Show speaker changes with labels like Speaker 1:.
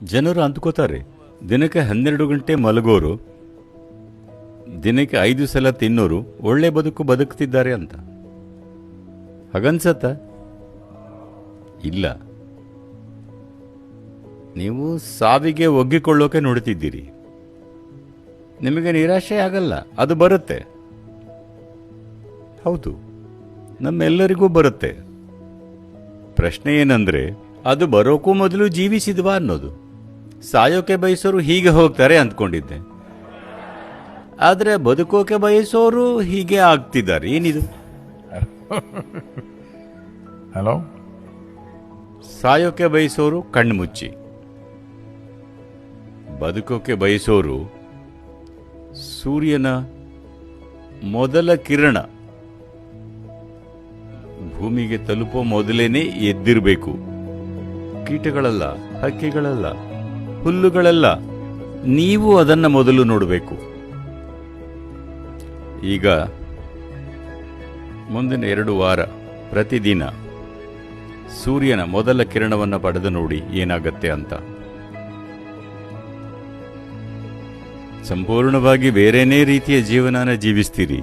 Speaker 1: ಜನರು ಅಂದ್ಕೋತಾರೆ ದಿನಕ್ಕೆ 12 ಗಂಟೆ ಮಲಗೋರು, ದಿನಕ್ಕೆ 5 ಸಲ ತಿನ್ನೋರು ಒಳ್ಳೆ ಬದುಕು ಬದುಕ್ತಿದ್ದಾರೆ ಅಂತ. ಹಾಗನ್ಸತ್ತ? ಇಲ್ಲ. ನೀವು ಸಾವಿಗೆ ಒಗ್ಗಿಕೊಳ್ಳೋಕೆ ನೋಡ್ತಿದ್ದೀರಿ. ನಿಮಗೆ ನಿರಾಶೆ ಆಗಲ್ಲ, ಅದು ಬರುತ್ತೆ. ಹೌದು, ನಮ್ಮೆಲ್ಲರಿಗೂ ಬರುತ್ತೆ. ಪ್ರಶ್ನೆ ಏನಂದ್ರೆ, ಅದು ಬರೋಕ್ಕೂ ಮೊದಲು ಜೀವಿಸಿದ್ವಾ ಅನ್ನೋದು. ಸಾಯೋಕೆ ಬಯಸೋರು ಹೀಗೆ ಹೋಗ್ತಾರೆ ಅಂದ್ಕೊಂಡಿದ್ದೆ, ಆದರೆ ಬದುಕೋಕೆ ಬಯಸೋರು ಹೀಗೆ ಆಗ್ತಿದ್ದಾರೆ. ಏನಿದು?
Speaker 2: ಹಲೋ.
Speaker 1: ಸಾಯೋಕೆ ಬಯಸೋರು ಕಣ್ಮುಚ್ಚಿ, ಬದುಕೋಕೆ ಬಯಸೋರು ಸೂರ್ಯನ ಮೊದಲ ಕಿರಣ ಭೂಮಿಗೆ ತಲುಪೋ ಮೊದಲೇನೆ ಎದ್ದಿರಬೇಕು. ಕೀಟಗಳಲ್ಲ, ಹಕ್ಕಿಗಳಲ್ಲ, ಹುಲ್ಲುಗಳಲ್ಲ, ನೀವು ಅದನ್ನ ಮೊದಲು ನೋಡಬೇಕು. ಈಗ ಮುಂದಿನ 2 ವಾರ ಪ್ರತಿದಿನ ಸೂರ್ಯನ ಮೊದಲ ಕಿರಣವನ್ನು ಪಡೆದು ನೋಡಿ ಏನಾಗತ್ತೆ ಅಂತ. ಸಂಪೂರ್ಣವಾಗಿ ಬೇರೆನೇ ರೀತಿಯ ಜೀವನನ ಜೀವಿಸ್ತೀರಿ.